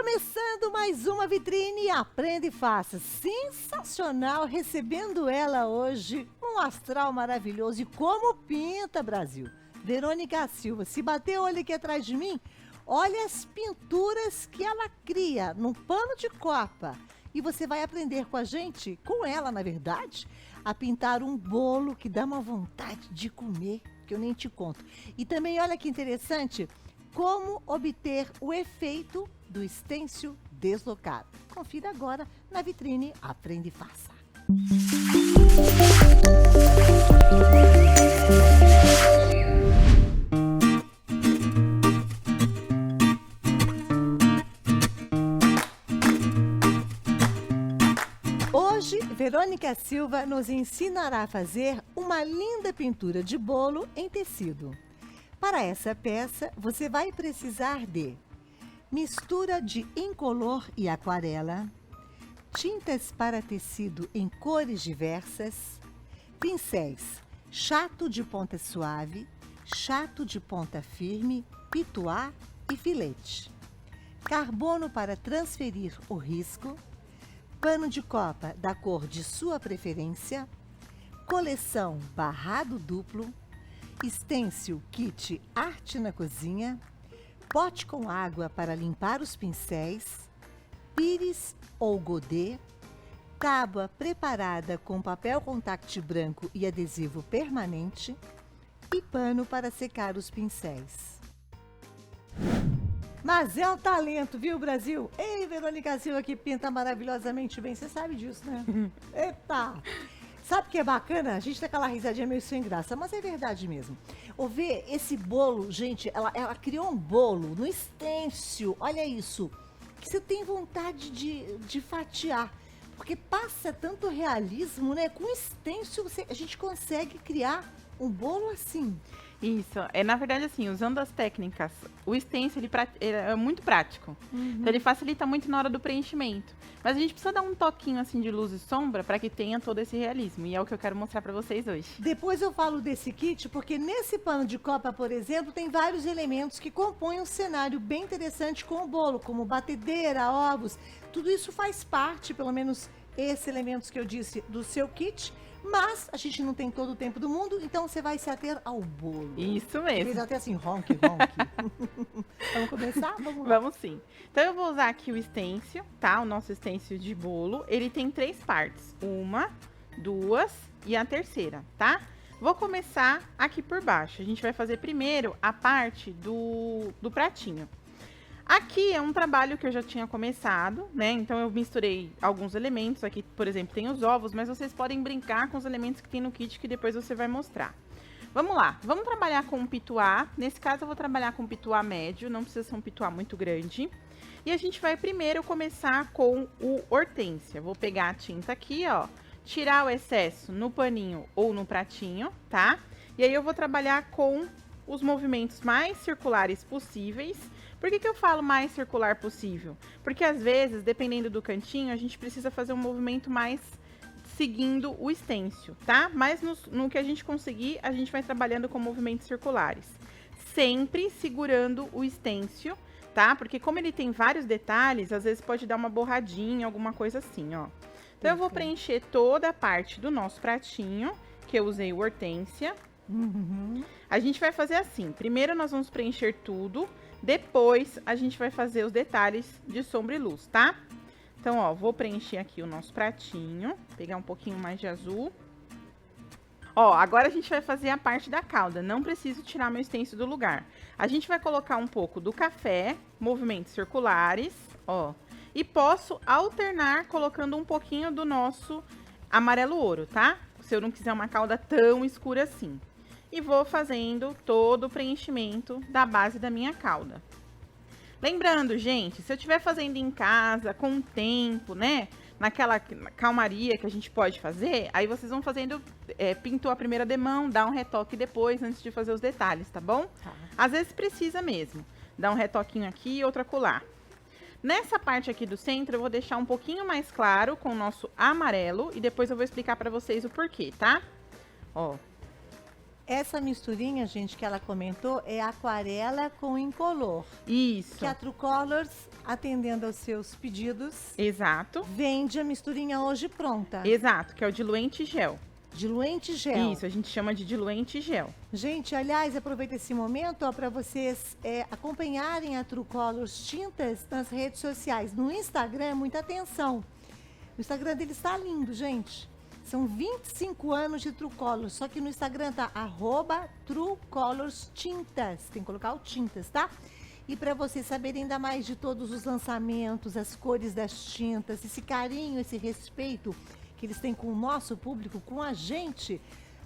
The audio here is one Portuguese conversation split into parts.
Começando mais uma vitrine Aprenda e Faça. Sensacional, recebendo ela hoje, um astral maravilhoso. E como pinta, Brasil? Verônica Silva, se bater o olho aqui atrás de mim, olha as pinturas que ela cria num pano de copa. E você vai aprender com a gente, com ela na verdade, a pintar um bolo que dá uma vontade de comer, que eu nem te conto. E também olha que interessante, como obter o efeito do estêncil deslocado. Confira agora na vitrine Aprenda e Faça. Hoje, Verônica Silva nos ensinará a fazer uma linda pintura de bolo em tecido. Para essa peça, você vai precisar de mistura de incolor e aquarela, tintas para tecido em cores diversas, pincéis chato de ponta suave, chato de ponta firme, pituá e filete, carbono para transferir o risco, pano de copa da cor de sua preferência, coleção barrado duplo, estêncil kit Arte na Cozinha, pote com água para limpar os pincéis, pires ou godê, tábua preparada com papel contact branco e adesivo permanente e pano para secar os pincéis. Mas é um talento, viu, Brasil? Ei, Verônica Silva, que pinta maravilhosamente bem. Você sabe disso, né? Eita! Sabe o que é bacana? A gente tem aquela risadinha meio sem graça, mas é verdade mesmo. Ou ver esse bolo, gente, ela criou um bolo no estêncil, olha isso, que você tem vontade de fatiar. Porque passa tanto realismo, né? Com estêncil a gente consegue criar um bolo assim. Isso, na verdade assim, usando as técnicas, o stencil ele é muito prático, então ele facilita muito na hora do preenchimento, mas a gente precisa dar um toquinho assim de luz e sombra para que tenha todo esse realismo, e é o que eu quero mostrar para vocês hoje. Depois eu falo desse kit, porque nesse pano de copa, por exemplo, tem vários elementos que compõem um cenário bem interessante com o bolo, como batedeira, ovos, tudo isso faz parte, pelo menos esses elementos que eu disse, do seu kit. Mas a gente não tem todo o tempo do mundo, então você vai se ater ao bolo. Isso mesmo. Fez até assim, ronque, ronque. Vamos começar? Vamos lá. Vamos sim. Então eu vou usar aqui o stencil, tá? O nosso stencil de bolo. Ele tem 3 partes. 1, 2 e a terceira, tá? Vou começar aqui por baixo. A gente vai fazer primeiro a parte do pratinho. Aqui é um trabalho que eu já tinha começado, né? Então eu misturei alguns elementos. Aqui, por exemplo, tem os ovos, mas vocês podem brincar com os elementos que tem no kit que depois você vai mostrar. Vamos lá, vamos trabalhar com um pituá. Nesse caso eu vou trabalhar com um pituá médio, não precisa ser um pituá muito grande. E a gente vai primeiro começar com o hortênsia. Vou pegar a tinta aqui, ó, tirar o excesso no paninho ou no pratinho, tá? E aí eu vou trabalhar com os movimentos mais circulares possíveis. Por que eu falo mais circular possível? Porque às vezes, dependendo do cantinho, a gente precisa fazer um movimento mais seguindo o stencil, tá? Mas no que a gente conseguir, a gente vai trabalhando com movimentos circulares. Sempre segurando o stencil, tá? Porque como ele tem vários detalhes, às vezes pode dar uma borradinha, alguma coisa assim, ó. Então eu vou preencher toda a parte do nosso pratinho, que eu usei o hortênsia. A gente vai fazer assim, primeiro nós vamos preencher tudo, depois a gente vai fazer os detalhes de sombra e luz, tá? Então, ó, vou preencher aqui o nosso pratinho, pegar um pouquinho mais de azul. Ó, agora a gente vai fazer a parte da cauda, não preciso tirar meu stencil do lugar. A gente vai colocar um pouco do café, movimentos circulares, ó. E posso alternar colocando um pouquinho do nosso amarelo ouro, tá? Se eu não quiser uma cauda tão escura assim. E vou fazendo todo o preenchimento da base da minha cauda. Lembrando, gente, se eu estiver fazendo em casa, com tempo, né? Naquela calmaria que a gente pode fazer, aí vocês vão fazendo, pintou a primeira demão, dá um retoque depois, antes de fazer os detalhes, tá bom? Tá. Às vezes precisa mesmo, dar um retoquinho aqui e outro acolá. Nessa parte aqui do centro, eu vou deixar um pouquinho mais claro com o nosso amarelo, e depois eu vou explicar pra vocês o porquê, tá? Ó. Essa misturinha, gente, que ela comentou, é aquarela com incolor. Isso. Que a True Colors, atendendo aos seus pedidos, Exato. vende a misturinha hoje pronta. Exato, que é o diluente gel. Diluente gel. Isso, a gente chama de diluente gel. Gente, aliás, aproveita esse momento para vocês acompanharem a True Colors Tintas nas redes sociais. No Instagram, muita atenção. O Instagram dele está lindo, gente. São 25 anos de True Colors, só que no Instagram tá @TrueColorsTintas. Tem que colocar o tintas, tá? E para vocês saberem ainda mais de todos os lançamentos, as cores das tintas, esse carinho, esse respeito que eles têm com o nosso público, com a gente,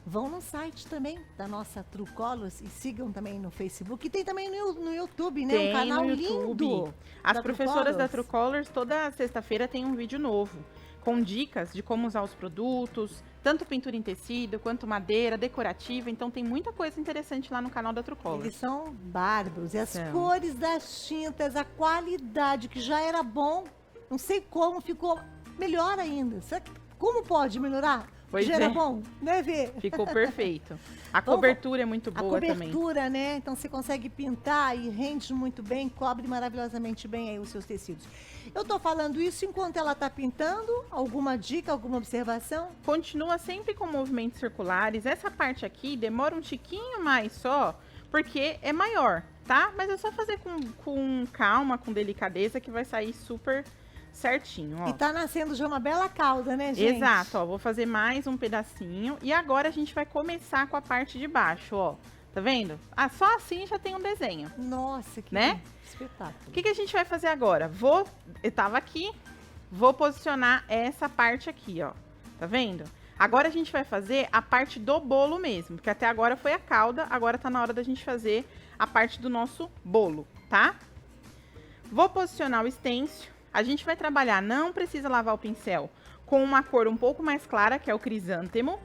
vão no site também da nossa True Colors e sigam também no Facebook. E tem também no YouTube, né? Tem um canal no YouTube. lindo. As da True professoras da Colors. True Colors, toda sexta-feira tem um vídeo novo, com dicas de como usar os produtos, tanto pintura em tecido, quanto madeira, decorativa. Então tem muita coisa interessante lá no canal da True Colors. Eles são bárbaros. E as São. cores das tintas, a qualidade, que já era bom, não sei como, ficou melhor ainda. Será que, como pode melhorar? Pois já era é. bom, né, Vê? Ficou perfeito. A Vamos- cobertura é muito A boa também. cobertura, né? Então você consegue pintar e rende muito bem, cobre maravilhosamente bem aí os seus tecidos. Eu tô falando isso enquanto ela tá pintando. Alguma dica, alguma observação? Continua sempre com movimentos circulares. Essa parte aqui demora um tiquinho mais só, porque é maior, tá? Mas é só fazer com calma, com delicadeza, que vai sair super certinho, ó. E tá nascendo já uma bela cauda, né, gente? Exato, ó, vou fazer mais um pedacinho e agora a gente vai começar com a parte de baixo, ó. Tá vendo? Ah, só assim já tem um desenho. Nossa, que Né? espetáculo. O que, que a gente vai fazer agora? Eu tava aqui, vou posicionar essa parte aqui, ó. Tá vendo? Agora a gente vai fazer a parte do bolo mesmo, porque até agora foi a cauda, agora tá na hora da gente fazer a parte do nosso bolo, tá? Vou posicionar o estêncil. A gente vai trabalhar, não precisa lavar o pincel, com uma cor um pouco mais clara, que é o crisântemo.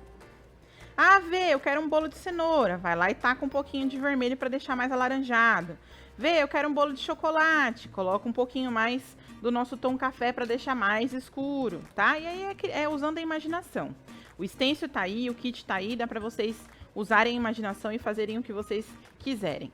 Ah, Vê, eu quero um bolo de cenoura. Vai lá e taca um pouquinho de vermelho para deixar mais alaranjado. Vê, eu quero um bolo de chocolate. Coloca um pouquinho mais do nosso tom café para deixar mais escuro, tá? E aí é usando a imaginação. O stencil tá aí, o kit tá aí, dá para vocês usarem a imaginação e fazerem o que vocês quiserem.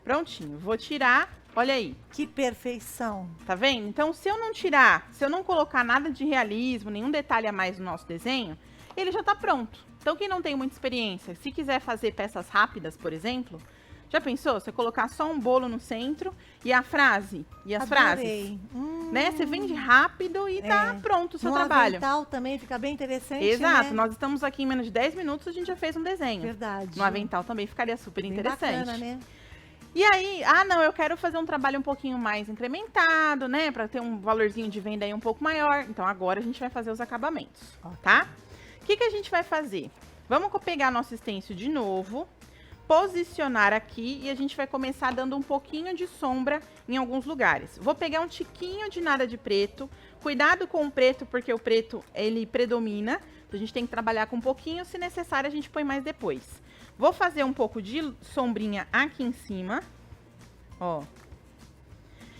Prontinho, vou tirar, olha aí. Que perfeição. Tá vendo? Então, se eu não tirar, se eu não colocar nada de realismo, nenhum detalhe a mais no nosso desenho, ele já tá pronto. Então, quem não tem muita experiência, se quiser fazer peças rápidas, por exemplo, já pensou? Você colocar só um bolo no centro e a frase, e as Adorei. frases, né? Você vende rápido e tá pronto o seu No trabalho. avental também fica bem interessante, Exato, né? nós estamos aqui em menos de 10 minutos, a gente já fez um desenho. Verdade. No avental também ficaria super Bem interessante. bacana, né? E aí, não, eu quero fazer um trabalho um pouquinho mais incrementado, né? Pra ter um valorzinho de venda aí um pouco maior. Então, agora a gente vai fazer os acabamentos, tá? O que, que a gente vai fazer? Vamos pegar nosso stencil de novo, posicionar aqui e a gente vai começar dando um pouquinho de sombra em alguns lugares. Vou pegar um tiquinho de nada de preto. Cuidado com o preto, porque o preto, ele predomina. Então, a gente tem que trabalhar com um pouquinho. Se necessário, a gente põe mais depois. Vou fazer um pouco de sombrinha aqui em cima, ó.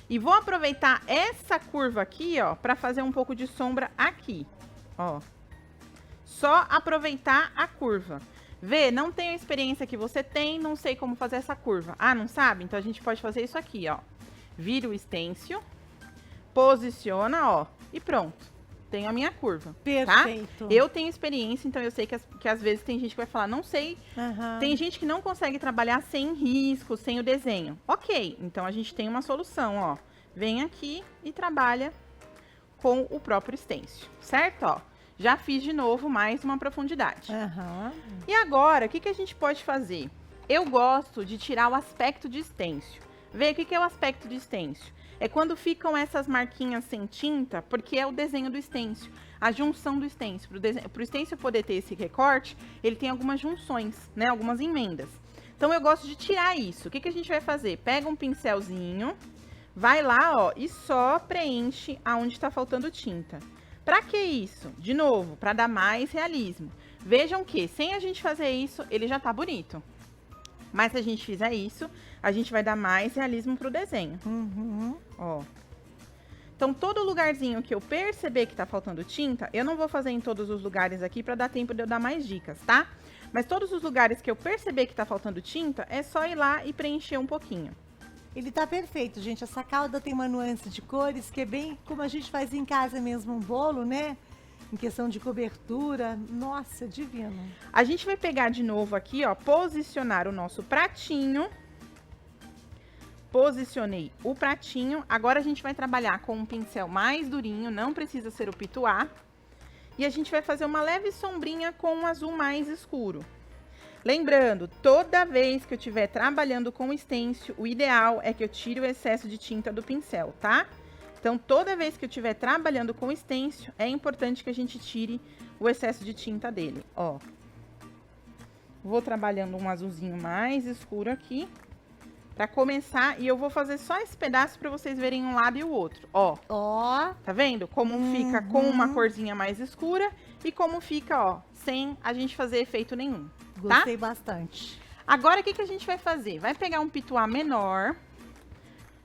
E vou aproveitar essa curva aqui, ó, pra fazer um pouco de sombra aqui, ó. Só aproveitar a curva. Vê, não tenho a experiência que você tem, não sei como fazer essa curva. Ah, não sabe? Então a gente pode fazer isso aqui, ó. Vira o stencil, posiciona, ó, e pronto. Tenho a minha curva, Perfeito. tá? Eu tenho experiência, então eu sei que às vezes tem gente que vai falar, não sei. Aham. Tem gente que não consegue trabalhar sem risco, sem o desenho. Ok, então a gente tem uma solução, ó. Vem aqui e trabalha com o próprio stencil, certo? Ó, já fiz de novo mais uma profundidade. Aham. E agora, o que, que a gente pode fazer? Eu gosto de tirar o aspecto de stencil. Vê o que, que é o aspecto de stencil. É quando ficam essas marquinhas sem tinta, porque é o desenho do stencil, a junção do stencil. Para o stencil poder ter esse recorte, ele tem algumas junções, né? Algumas emendas. Então, eu gosto de tirar isso. O que, que a gente vai fazer? Pega um pincelzinho, vai lá, ó, e só preenche aonde está faltando tinta. Para que isso? De novo, para dar mais realismo. Vejam que, sem a gente fazer isso, ele já tá bonito. Mas se a gente fizer isso, a gente vai dar mais realismo pro desenho. Uhum. Ó. Então, todo lugarzinho que eu perceber que tá faltando tinta, eu não vou fazer em todos os lugares aqui para dar tempo de eu dar mais dicas, tá? Mas todos os lugares que eu perceber que tá faltando tinta, é só ir lá e preencher um pouquinho. Ele tá perfeito, gente. Essa calda tem uma nuance de cores que é bem como a gente faz em casa mesmo, um bolo, né? Em questão de cobertura. Nossa, divino. A gente vai pegar de novo aqui, ó, posicionar o nosso pratinho. Posicionei o pratinho. Agora a gente vai trabalhar com um pincel mais durinho, não precisa ser o pituá. E a gente vai fazer uma leve sombrinha com um azul mais escuro. Lembrando, toda vez que eu estiver trabalhando com o stencil, o ideal é que eu tire o excesso de tinta do pincel, tá? Então, toda vez que eu estiver trabalhando com o stencil, é importante que a gente tire o excesso de tinta dele, ó. Vou trabalhando um azulzinho mais escuro aqui, pra começar, e eu vou fazer só esse pedaço pra vocês verem um lado e o outro, ó. Ó. Tá vendo? Como fica com uma corzinha mais escura e como fica, ó, sem a gente fazer efeito nenhum. Gostei bastante. Agora, o que a gente vai fazer? Vai pegar um pituá menor,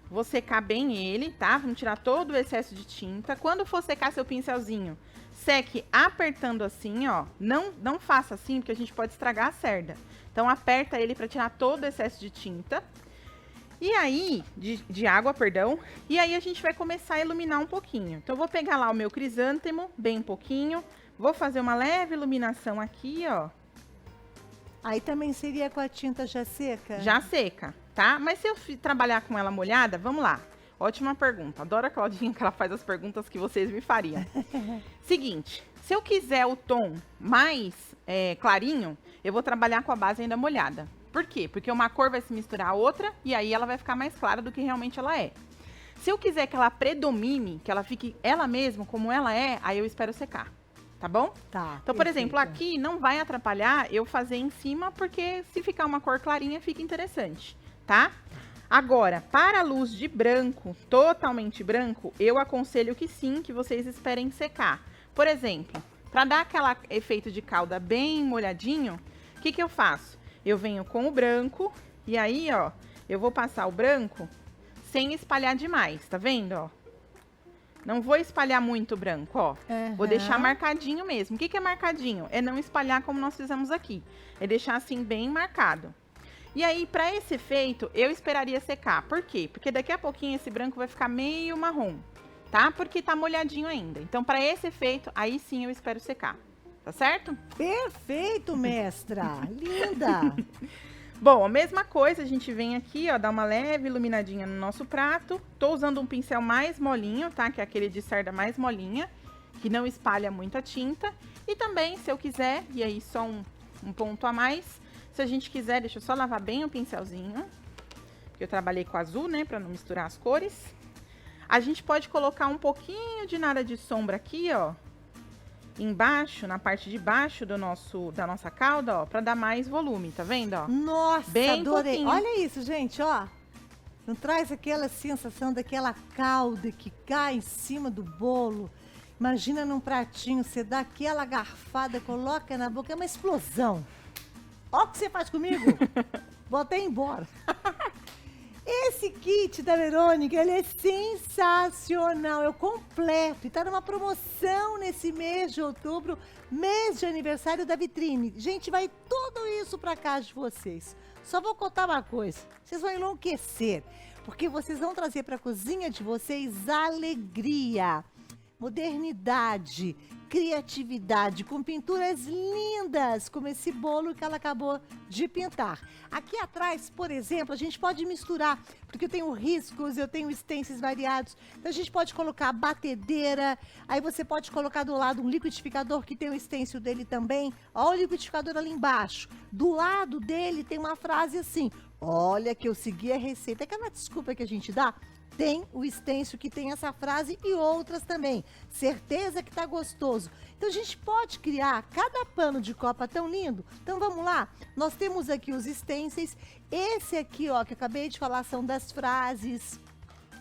vou secar bem ele, tá? Vamos tirar todo o excesso de tinta. Quando for secar seu pincelzinho, seque apertando assim, ó. Não faça assim, porque a gente pode estragar a cerda. Então, aperta ele para tirar todo o excesso de tinta. E aí, de água, perdão. E aí, a gente vai começar a iluminar um pouquinho. Então, eu vou pegar lá o meu crisântemo, bem pouquinho. Vou fazer uma leve iluminação aqui, ó. Aí também seria com a tinta já seca? Já seca, tá? Mas se eu trabalhar com ela molhada, vamos lá. Ótima pergunta. Adoro a Claudinha que ela faz as perguntas que vocês me fariam. Seguinte, se eu quiser o tom mais clarinho, eu vou trabalhar com a base ainda molhada. Por quê? Porque uma cor vai se misturar a outra e aí ela vai ficar mais clara do que realmente ela é. Se eu quiser que ela predomine, que ela fique ela mesma como ela é, aí eu espero secar. Tá bom? Tá. Então, por exemplo, aqui não vai atrapalhar eu fazer em cima, porque se ficar uma cor clarinha, fica interessante, tá? Agora, para a luz de branco, totalmente branco, eu aconselho que sim, que vocês esperem secar. Por exemplo, para dar aquele efeito de calda bem molhadinho, o que eu faço? Eu venho com o branco e aí, ó, eu vou passar o branco sem espalhar demais, tá vendo, ó? Não vou espalhar muito branco, ó. Vou deixar marcadinho mesmo. O que é marcadinho? É não espalhar como nós fizemos aqui. É deixar assim bem marcado. E aí, para esse efeito, eu esperaria secar. Por quê? Porque daqui a pouquinho esse branco vai ficar meio marrom, tá? Porque tá molhadinho ainda. Então, para esse efeito, aí sim eu espero secar. Tá certo? Perfeito, mestra! Linda! Bom, a mesma coisa, a gente vem aqui, ó, dá uma leve iluminadinha no nosso prato. Tô usando um pincel mais molinho, tá? Que é aquele de cerda mais molinha, que não espalha muita tinta. E também, se eu quiser, e aí só um ponto a mais, se a gente quiser, deixa eu só lavar bem o pincelzinho, que eu trabalhei com azul, né, pra não misturar as cores. A gente pode colocar um pouquinho de nada de sombra aqui, ó, embaixo, na parte de baixo da nossa calda, ó, pra dar mais volume, tá vendo, ó? Nossa, bem adorei. pouquinho. Olha isso, gente, ó. Não traz aquela sensação daquela calda que cai em cima do bolo. Imagina num pratinho, você dá aquela garfada, coloca na boca, é uma explosão. Ó o que você faz comigo. Vou até embora. Esse kit da Verônica, ele é sensacional, é o completo e tá numa promoção nesse mês de outubro, mês de aniversário da vitrine. Gente, vai tudo isso pra casa de vocês. Só vou contar uma coisa, vocês vão enlouquecer, porque vocês vão trazer pra cozinha de vocês alegria, modernidade, criatividade, com pinturas lindas, como esse bolo que ela acabou de pintar. Aqui atrás, por exemplo, a gente pode misturar, porque eu tenho riscos, eu tenho stencils variados, então a gente pode colocar batedeira, aí você pode colocar do lado um liquidificador que tem o stencil dele também, ó o liquidificador ali embaixo, do lado dele tem uma frase assim, olha que eu segui a receita, aquela desculpa que a gente dá, tem o stencil que tem essa frase e outras também. Certeza que tá gostoso. Então a gente pode criar cada pano de copa tão lindo. Então vamos lá. Nós temos aqui os stencils. Esse aqui, ó, que eu acabei de falar, são das frases.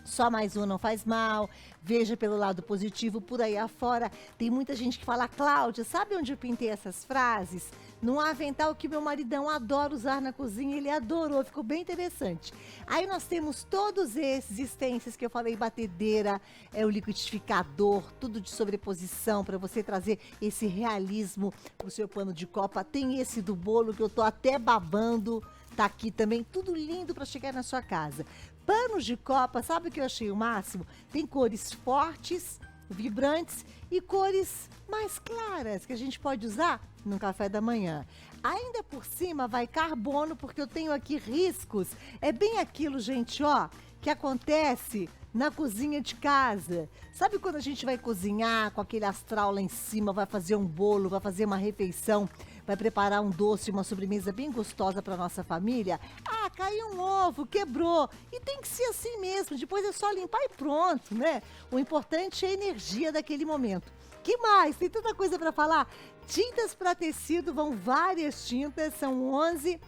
só mais um não faz mal, veja pelo lado positivo, por aí afora. Tem muita gente que fala, Cláudia, sabe onde eu pintei essas frases? Num avental que meu maridão adora usar na cozinha, ele adorou, ficou bem interessante. Aí nós temos todos esses stencils que eu falei, batedeira, o liquidificador, tudo de sobreposição para você trazer esse realismo pro seu pano de copa. Tem esse do bolo que eu tô até babando, tá aqui também, tudo lindo para chegar na sua casa. Panos de copa, sabe o que eu achei o máximo? Tem cores fortes, vibrantes e cores mais claras que a gente pode usar no café da manhã. Ainda por cima vai carbono, porque eu tenho aqui riscos. É bem aquilo, gente, ó, que acontece na cozinha de casa. Sabe quando a gente vai cozinhar com aquele astral lá em cima, vai fazer um bolo, vai fazer uma refeição, vai preparar um doce, uma sobremesa bem gostosa para nossa família? Ah, caiu um ovo, quebrou. E tem que ser assim mesmo, depois é só limpar e pronto, né? O importante é a energia daquele momento. Que mais? Tem tanta coisa para falar. Tintas para tecido, vão várias tintas, são 11.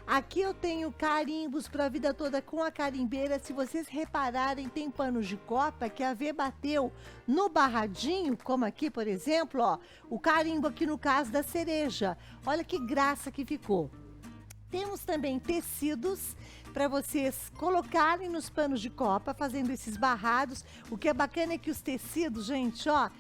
Aqui eu tenho carimbos para a vida toda com a carimbeira. Se vocês repararem, tem panos de copa que a V bateu no barradinho, como aqui, por exemplo, ó, o carimbo aqui no caso da cereja. Olha que graça que ficou. Temos também tecidos para vocês colocarem nos panos de copa, fazendo esses barrados. O que é bacana é que os tecidos, gente, ó,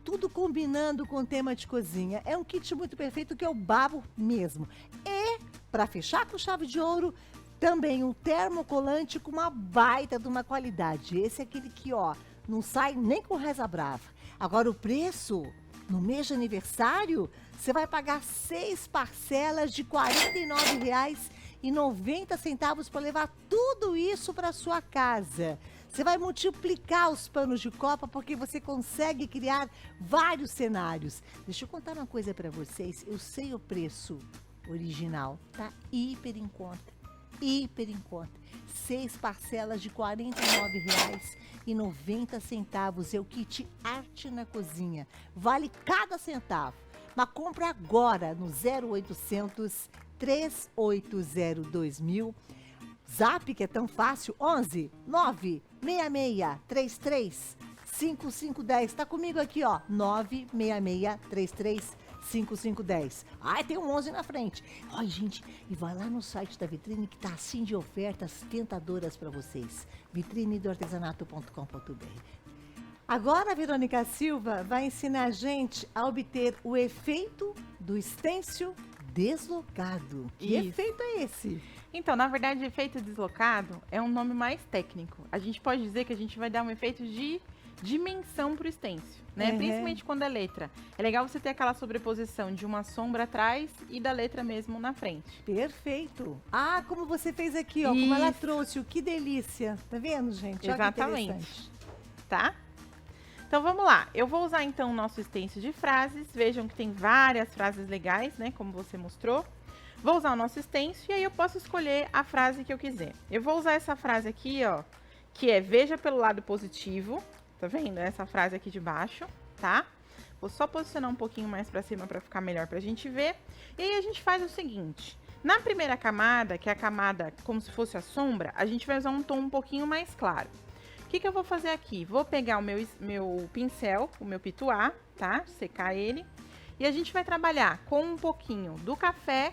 tudo combinando com o tema de cozinha. É um kit muito perfeito que eu babo mesmo. E, para fechar com chave de ouro, também um termocolante com uma baita de uma qualidade. Esse é aquele que, ó, não sai nem com reza brava. Agora, o preço, no mês de aniversário, você vai pagar 6 parcelas de R$ 49,90 para levar tudo isso para sua casa. Você vai multiplicar os panos de copa porque você consegue criar vários cenários. Deixa eu contar uma coisa para vocês. Eu sei o preço original, tá hiper em conta. Hiper em conta. 6 parcelas de R$ 49,90. É o kit Arte na Cozinha. Vale cada centavo. Mas compra agora no 0800 380 2000. Zap, que é tão fácil, 11 966 33 5510. Tá comigo aqui, ó, 966 33 5510. Ai, tem um 11 na frente. Ai, gente, e vai lá no site da Vitrine que tá assim de ofertas tentadoras para vocês. vitrinedoartesanato.com.br. Agora a Verônica Silva vai ensinar a gente a obter o efeito do stencil deslocado. Que Isso. efeito é esse? Então, na verdade, efeito deslocado é um nome mais técnico. A gente pode dizer que a gente vai dar um efeito de dimensão para o stencil, né? Uhum. Principalmente quando é letra. É legal você ter aquela sobreposição de uma sombra atrás e da letra mesmo na frente. Perfeito. Ah, como você fez aqui, ó, como ela Isso. trouxe, que delícia. Tá vendo, gente? Olha que Exatamente. interessante. Tá? Então vamos lá. Eu vou usar então o nosso stencil de frases. Vejam que tem várias frases legais, né? Como você mostrou. Vou usar o nosso stencil e aí eu posso escolher a frase que eu quiser. Eu vou usar essa frase aqui, ó, que é veja pelo lado positivo. Tá vendo? Essa frase aqui de baixo, tá? Vou só posicionar um pouquinho mais pra cima pra ficar melhor pra gente ver. E aí a gente faz o seguinte. Na primeira camada, que é a camada como se fosse a sombra, a gente vai usar um tom um pouquinho mais claro. O que eu vou fazer aqui? Vou pegar o meu pincel, o meu pituá, tá? Secar ele. E a gente vai trabalhar com um pouquinho do café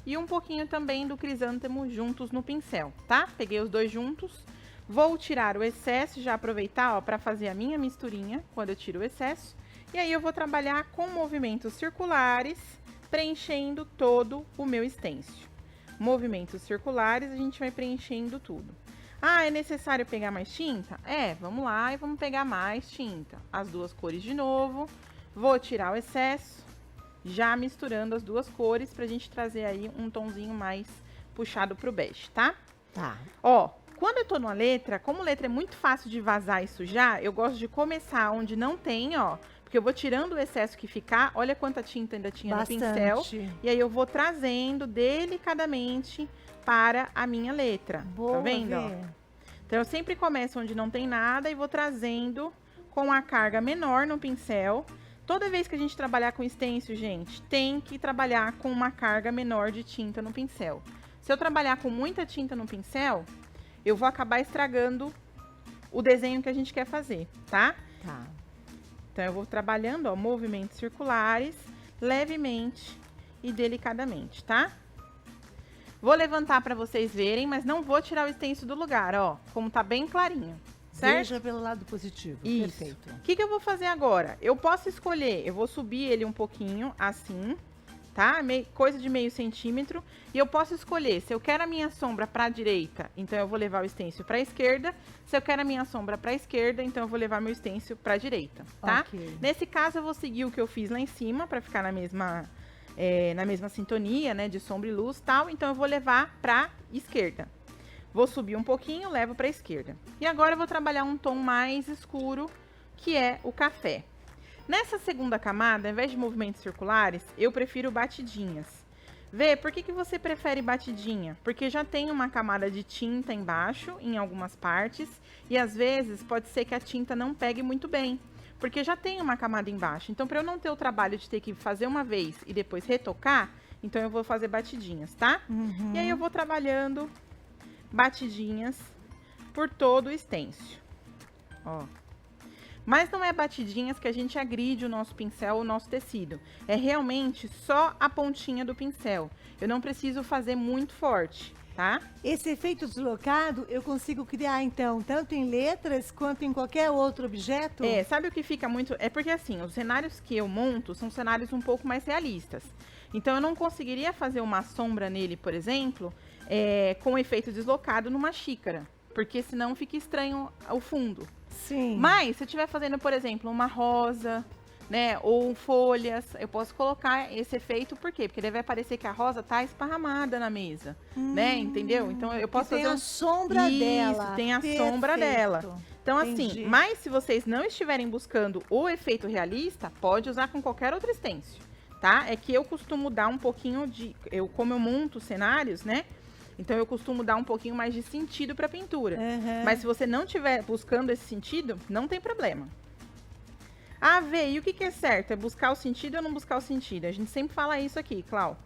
e um pouquinho também do crisântemo juntos no pincel, tá? Peguei os dois juntos. Vou tirar o excesso, já aproveitar, ó, para fazer a minha misturinha, quando eu tiro o excesso. E aí eu vou trabalhar com movimentos circulares, preenchendo todo o meu stencil. Movimentos circulares, a gente vai preenchendo tudo. Ah, é necessário pegar mais tinta? É, vamos lá e vamos pegar mais tinta. As duas cores de novo. Vou tirar o excesso, já misturando as duas cores pra gente trazer aí um tonzinho mais puxado pro bege, tá? Tá. Ó, quando eu tô numa letra, como letra é muito fácil de vazar e sujar, eu gosto de começar onde não tem, ó. Porque eu vou tirando o excesso que ficar, olha quanta tinta ainda tinha Bastante. no pincel. E aí eu vou trazendo delicadamente para a minha letra. Boa, tá vendo, ó? Vê. Então eu sempre começo onde não tem nada e vou trazendo com a carga menor no pincel. Toda vez que a gente trabalhar com stencil, gente, tem que trabalhar com uma carga menor de tinta no pincel. Se eu trabalhar com muita tinta no pincel, eu vou acabar estragando o desenho que a gente quer fazer, tá? Tá. Então, eu vou trabalhando, ó, movimentos circulares, levemente e delicadamente, tá? Vou levantar para vocês verem, mas não vou tirar o stencil do lugar, ó, como tá bem clarinho, certo? Veja pelo lado positivo. Isso. Perfeito. O que eu vou fazer agora? Eu posso escolher, eu vou subir ele um pouquinho, assim, tá? Coisa de meio centímetro. E eu posso escolher, se eu quero a minha sombra para a direita, então eu vou levar o stencil para a esquerda. Se eu quero a minha sombra para a esquerda, então eu vou levar meu stencil para a direita, tá? Ok. Nesse caso, eu vou seguir o que eu fiz lá em cima, para ficar na mesma sintonia, né, de sombra e luz, tal. Então eu vou levar para esquerda. Vou subir um pouquinho, levo para esquerda. E agora eu vou trabalhar um tom mais escuro, que é o café. Nessa segunda camada, ao invés de movimentos circulares, eu prefiro batidinhas. Vê, por que você prefere batidinha? Porque já tem uma camada de tinta embaixo, em algumas partes, e às vezes pode ser que a tinta não pegue muito bem, porque já tem uma camada embaixo. Então, para eu não ter o trabalho de ter que fazer uma vez e depois retocar, então eu vou fazer batidinhas, tá? Uhum. E aí eu vou trabalhando batidinhas por todo o stencil, ó. Mas não é batidinhas que a gente agride o nosso pincel, o nosso tecido. É realmente só a pontinha do pincel. Eu não preciso fazer muito forte, tá? Esse efeito deslocado eu consigo criar, então, tanto em letras quanto em qualquer outro objeto? É, sabe o que fica muito... É porque, assim, os cenários que eu monto são cenários um pouco mais realistas. Então, eu não conseguiria fazer uma sombra nele, por exemplo, com efeito deslocado numa xícara. Porque senão fica estranho o fundo. Sim. Mas, se eu estiver fazendo, por exemplo, uma rosa, né, ou folhas, eu posso colocar esse efeito, por quê? Porque deve parecer que a rosa tá esparramada na mesa, né, entendeu? Então, eu posso fazer... Tem a sombra dela. Isso, tem a Perfeito. sombra dela. Então, Entendi. assim, mas se vocês não estiverem buscando o efeito realista, pode usar com qualquer outro stencil, tá? É que eu costumo dar um pouquinho de... Como eu monto cenários, né? Então, eu costumo dar um pouquinho mais de sentido para a pintura. Uhum. Mas se você não estiver buscando esse sentido, não tem problema. Ah, Vê, e o que é certo? É buscar o sentido ou não buscar o sentido? A gente sempre fala isso aqui, Clau.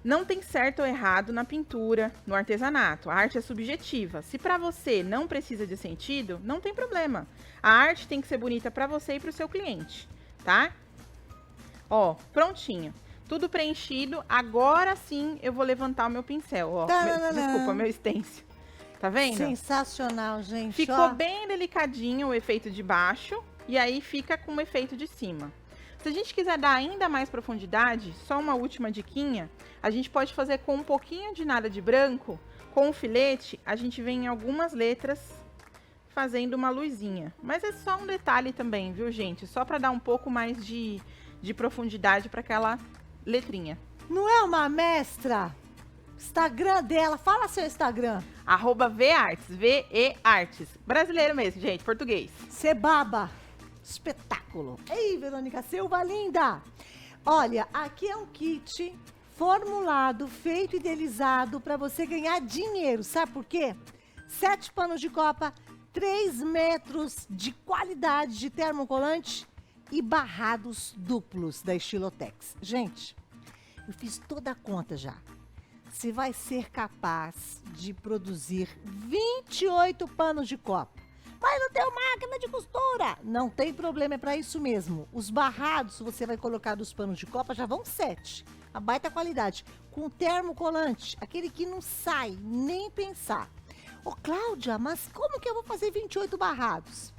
Não tem certo ou errado na pintura, no artesanato. A arte é subjetiva. Se para você não precisa de sentido, não tem problema. A arte tem que ser bonita para você e para o seu cliente, tá? Ó, prontinho. Tudo preenchido, agora sim eu vou levantar o meu pincel, ó. Desculpa, meu stencil. Tá vendo? Sensacional, gente. Ficou ó. bem delicadinho o efeito de baixo e aí fica com o efeito de cima. Se a gente quiser dar ainda mais profundidade, só uma última diquinha, a gente pode fazer com um pouquinho de nada de branco, com o filete, a gente vem em algumas letras fazendo uma luzinha. Mas é só um detalhe também, viu, gente? Só para dar um pouco mais de profundidade para aquela letrinha. Não é uma mestra? Instagram dela, fala seu Instagram. @veartes, V-E-Artes. Brasileiro mesmo, gente, português. Cê baba. Espetáculo. Ei, Verônica Silva, linda. Olha, aqui é um kit formulado, feito, idealizado para você ganhar dinheiro. Sabe por quê? 7 panos de copa, 3 metros de qualidade de termocolante e barrados duplos da Estilotex. Gente, eu fiz toda a conta já. Você vai ser capaz de produzir 28 panos de copa. Mas não tem máquina de costura. Não tem problema, é para isso mesmo. Os barrados, você vai colocar dos panos de copa, já vão 7. A baita qualidade. Com termocolante, aquele que não sai, nem pensar. Ô, Cláudia, mas como que eu vou fazer 28 barrados?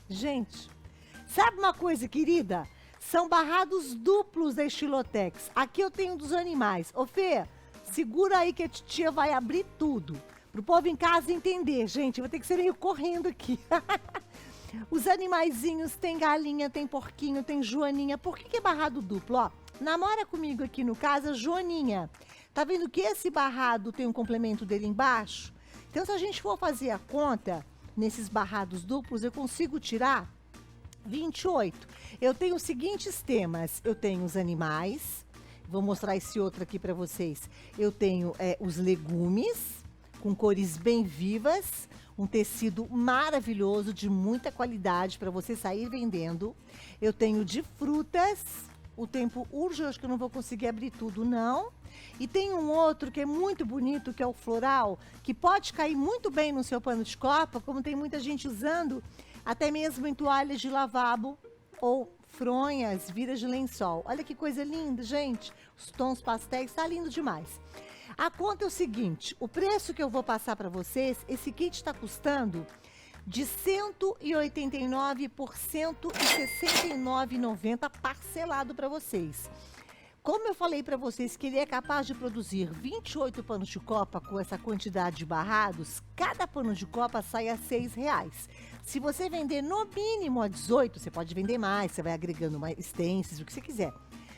Gente, sabe uma coisa, querida? São barrados duplos da Estilotex. Aqui eu tenho dos animais. Ô, Fê, segura aí que a titia vai abrir tudo. Pro povo em casa entender, gente. Eu vou ter que ser meio correndo aqui. Os animaizinhos, tem galinha, tem porquinho, tem joaninha. Por que é barrado duplo? Ó, namora comigo aqui no caso a Joaninha. Tá vendo que esse barrado tem um complemento dele embaixo? Então, se a gente for fazer a conta nesses barrados duplos, eu consigo tirar 28. Eu tenho os seguintes temas. Eu tenho os animais. Vou mostrar esse outro aqui para vocês. Eu tenho os legumes, com cores bem vivas, um tecido maravilhoso, de muita qualidade para você sair vendendo. Eu tenho de frutas, o tempo urge, eu acho que eu não vou conseguir abrir tudo, não. E tem um outro que é muito bonito, que é o floral, que pode cair muito bem no seu pano de copa, como tem muita gente usando, até mesmo em toalhas de lavabo ou fronhas, viras de lençol. Olha que coisa linda, gente. Os tons pastéis, tá lindo demais. A conta é o seguinte, o preço que eu vou passar para vocês, esse kit está custando de 189 por 169,90 parcelado para vocês. Como eu falei para vocês que ele é capaz de produzir 28 panos de copa com essa quantidade de barrados, cada pano de copa sai a R$6. Se você vender no mínimo a 18, você pode vender mais, você vai agregando mais stencils, o que você quiser.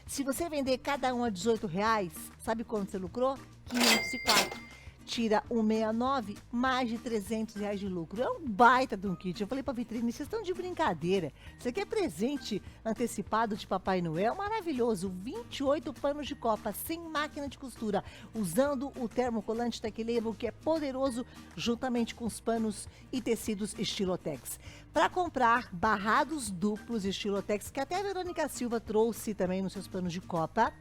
Se você vender cada um a R$18, sabe quanto você lucrou? 504. Tira 169, mais de R$300 de lucro. É um baita de um kit. Eu falei pra vitrine, vocês estão de brincadeira. Isso aqui é presente antecipado de Papai Noel. Maravilhoso. 28 panos de copa, sem máquina de costura, usando o termocolante Tech Label, que é poderoso, juntamente com os panos e tecidos Estilotex. Para comprar barrados duplos Estilotex, que até a Verônica Silva trouxe também nos seus panos de copa,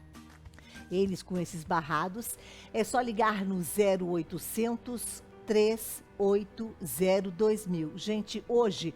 eles com esses barrados, é só ligar no 0800 380 2000. Gente, hoje,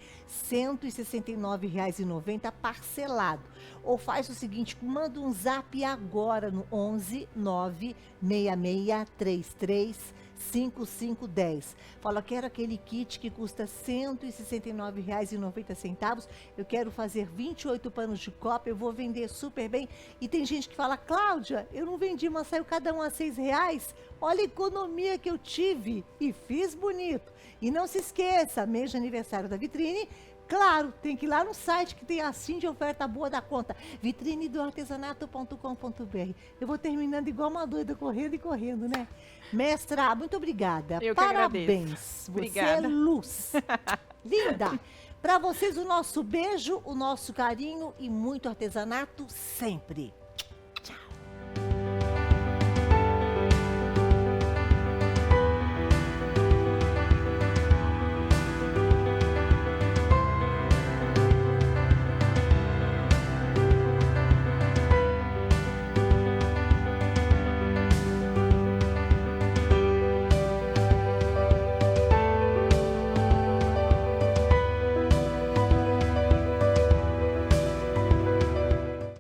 R$ 169,90 parcelado. Ou faz o seguinte, manda um zap agora no 11 96633 5510. Fala, quero aquele kit que custa R$ 169,90. Eu quero fazer 28 panos de copa, eu vou vender super bem. E tem gente que fala, Cláudia, eu não vendi, mas saiu cada um a R$6. Olha a economia que eu tive e fiz bonito. E não se esqueça, mês de aniversário da vitrine, claro, tem que ir lá no site que tem assim de oferta boa da conta, vitrinedoartesanato.com.br. Eu vou terminando igual uma doida, correndo e correndo, né? Mestra, muito obrigada. Eu que Parabéns. agradeço. Você Obrigada. é luz. Linda. Para vocês o nosso beijo, o nosso carinho e muito artesanato sempre.